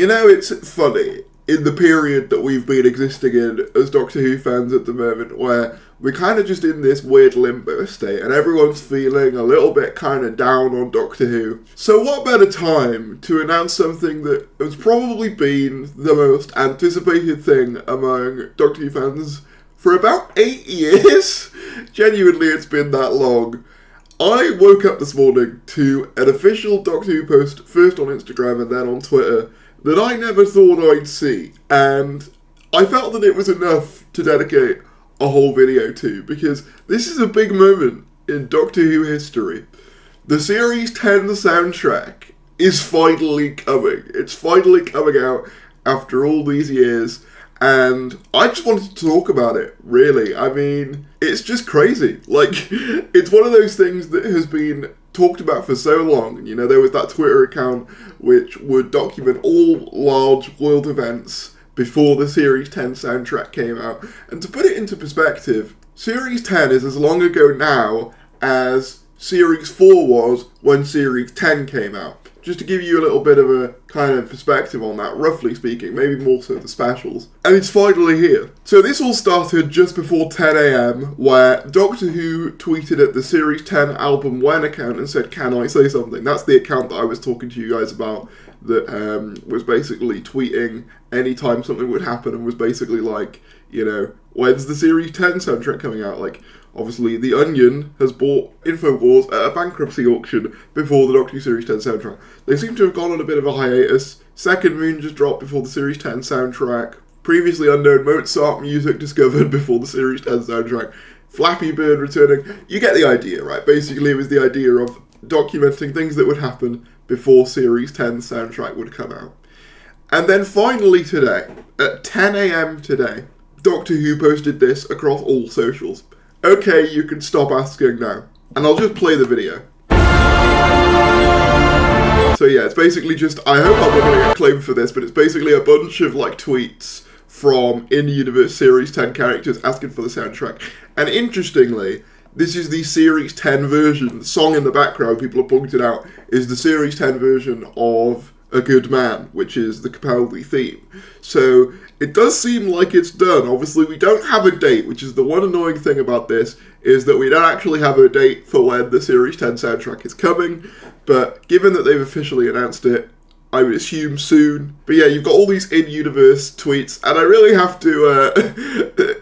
You know, it's funny, in the period that we've been existing in as Doctor Who fans at the moment, where we're kind of just in this weird limbo state, and everyone's feeling a little bit kind of down on Doctor Who. So what better time to announce something that has probably been the most anticipated thing among Doctor Who fans for about 8 years? Genuinely, it's been that long. I woke up this morning to an official Doctor Who post, first on Instagram and then on Twitter, that I never thought I'd see, and I felt that it was enough to dedicate a whole video to, because this is a big moment in Doctor Who history. The Series 10 soundtrack is finally coming. It's finally coming out after all these years, and I just wanted to talk about it, really. I mean, it's just crazy. Like, it's one of those things that has been talked about for so long. You know, there was that Twitter account which would document all large world events before the Series 10 soundtrack came out. And to put it into perspective, Series 10 is as long ago now as Series 4 was when Series 10 came out. Just to give you a little bit of a kind of perspective on that, roughly speaking, maybe more so the specials. And it's finally here. So this all started just before 10 AM, where Doctor Who tweeted at the Series 10 Album When account and said, "Can I say something?" That's the account that I was talking to you guys about, that was basically tweeting anytime something would happen and was basically like, you know, when's the Series 10 soundtrack coming out? Like, obviously, The Onion has bought InfoWars at a bankruptcy auction before the Doctor Who Series 10 soundtrack. They seem to have gone on a bit of a hiatus. Second Moon just dropped before the Series 10 soundtrack. Previously unknown Mozart music discovered before the Series 10 soundtrack. Flappy Bird returning. You get the idea, right? Basically, it was the idea of documenting things that would happen before Series 10 soundtrack would come out. And then finally today, at 10 AM today, Doctor Who posted this across all socials. Okay, you can stop asking now. And I'll just play the video. So yeah, it's basically just, I hope I'm not going to get claimed for this, but it's basically a bunch of like tweets from in-universe Series 10 characters asking for the soundtrack. And interestingly, this is the Series 10 version. The song in the background, people have pointed out, is the Series 10 version of A Good Man, which is the Capaldi theme. So it does seem like it's done. Obviously, we don't have a date, which is the one annoying thing about this, is that we don't actually have a date for when the Series 10 soundtrack is coming. But given that they've officially announced it, I would assume soon. But yeah, you've got all these in-universe tweets, and I really have to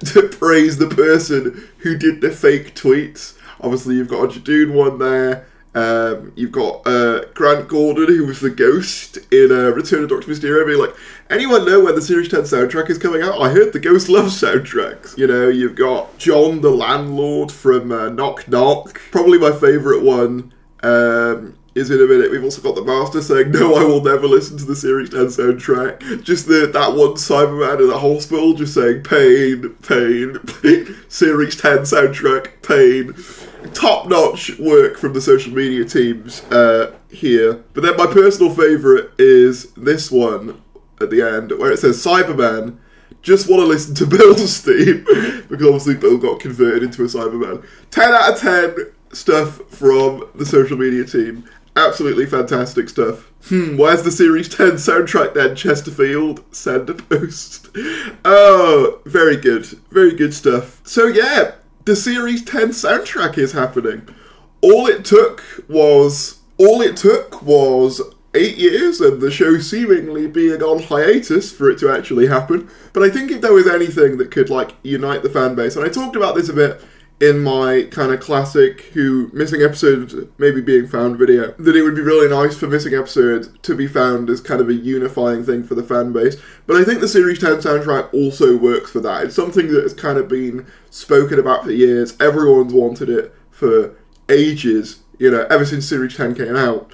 to praise the person who did the fake tweets. Obviously, you've got a Jadoon one there. You've got Grant Gordon, who was the ghost in Return of Dr. Mysterio, being like, anyone know when the Series 10 soundtrack is coming out? I heard the Ghost loves soundtracks. You know, you've got John the landlord from Knock Knock. Probably my favourite one is in a minute. We've also got the Master saying, "No, I will never listen to the Series 10 soundtrack." Just that one Cyberman in the hospital just saying, "Pain, pain, pain." Series 10 soundtrack, pain. Top-notch work from the social media teams here. But then my personal favourite is this one at the end, where it says, "Cyberman, just want to listen to Bill's theme," because obviously Bill got converted into a Cyberman. 10 out of 10 stuff from the social media team. Absolutely fantastic stuff. Where's the Series 10 soundtrack then, Chesterfield? Send a post. Oh, very good. Very good stuff. So yeah, the Series 10 soundtrack is happening. All it took was 8 years and the show seemingly being on hiatus for it to actually happen. But I think if there was anything that could like unite the fan base, and I talked about this a bit in my kind of classic Who missing episodes maybe being found video, that it would be really nice for missing episodes to be found as kind of a unifying thing for the fan base. But I think the Series 10 soundtrack also works for that. It's something that has kind of been spoken about for years. Everyone's wanted it for ages, you know, ever since Series 10 came out.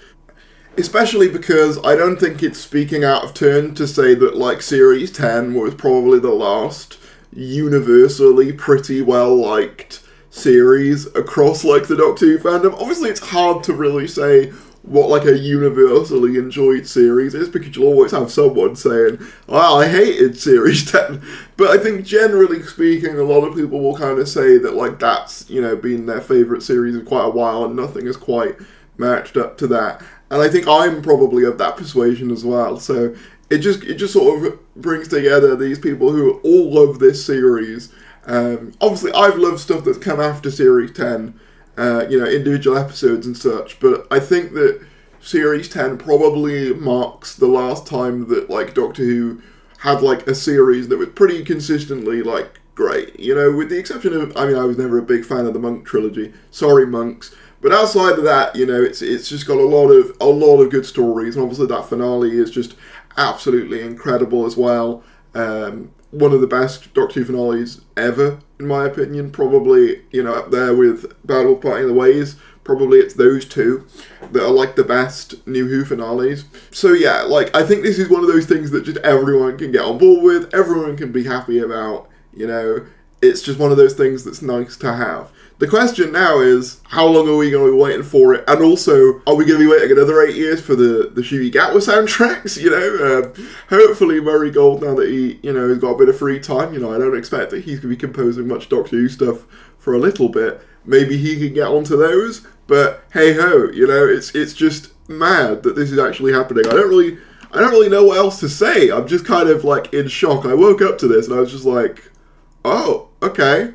Especially because I don't think it's speaking out of turn to say that like Series 10 was probably the last universally pretty well liked series across like the Doctor Who fandom. Obviously it's hard to really say what like a universally enjoyed series is, because you'll always have someone saying, "Well, I hated Series 10. But I think generally speaking, a lot of people will kind of say that like that's, you know, been their favourite series in quite a while and nothing has quite matched up to that. And I think I'm probably of that persuasion as well. So it just sort of brings together these people who all love this series. Obviously, I've loved stuff that's come after Series 10, individual episodes and such, but I think that Series 10 probably marks the last time that, like, Doctor Who had, like, a series that was pretty consistently, like, great. With the exception of, I was never a big fan of the Monk trilogy. Sorry, monks. But outside of that, it's just got a lot of good stories, and obviously that finale is just absolutely incredible as well. One of the best Doctor Who finales ever, in my opinion. Probably, up there with Battle Parting the Ways. Probably it's those two that are, like, the best New Who finales. So yeah, like, I think this is one of those things that just everyone can get on board with, everyone can be happy about, It's just one of those things that's nice to have. The question now is, how long are we going to be waiting for it? And also, are we going to be waiting another 8 years for the Shuyi Gatwa soundtracks? Hopefully Murray Gold, now that he, has got a bit of free time, I don't expect that he's going to be composing much Doctor Who stuff for a little bit. Maybe he can get onto those, but hey ho, it's just mad that this is actually happening. I don't really know what else to say. I'm just kind of, like, in shock. I woke up to this and I was just like, oh, okay.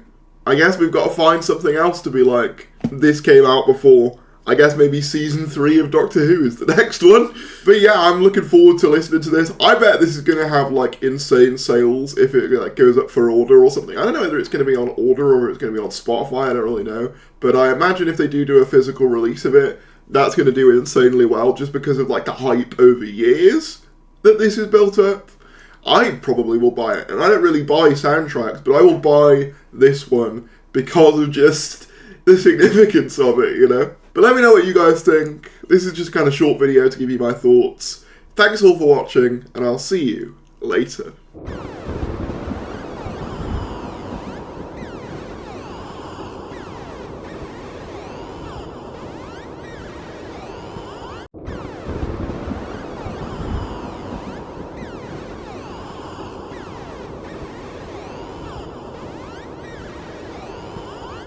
I guess we've got to find something else to be like, this came out before. I guess maybe season 3 of Doctor Who is the next one. But yeah, I'm looking forward to listening to this. I bet this is going to have, like, insane sales if it, like, goes up for order or something. I don't know whether it's going to be on order or it's going to be on Spotify. I don't really know. But I imagine if they do a physical release of it, that's going to do insanely well just because of, like, the hype over years that this is built up. I probably will buy it. And I don't really buy soundtracks, but I will buy this one because of just the significance of it, But let me know what you guys think. This is just a kind of short video to give you my thoughts. Thanks all for watching, and I'll see you later.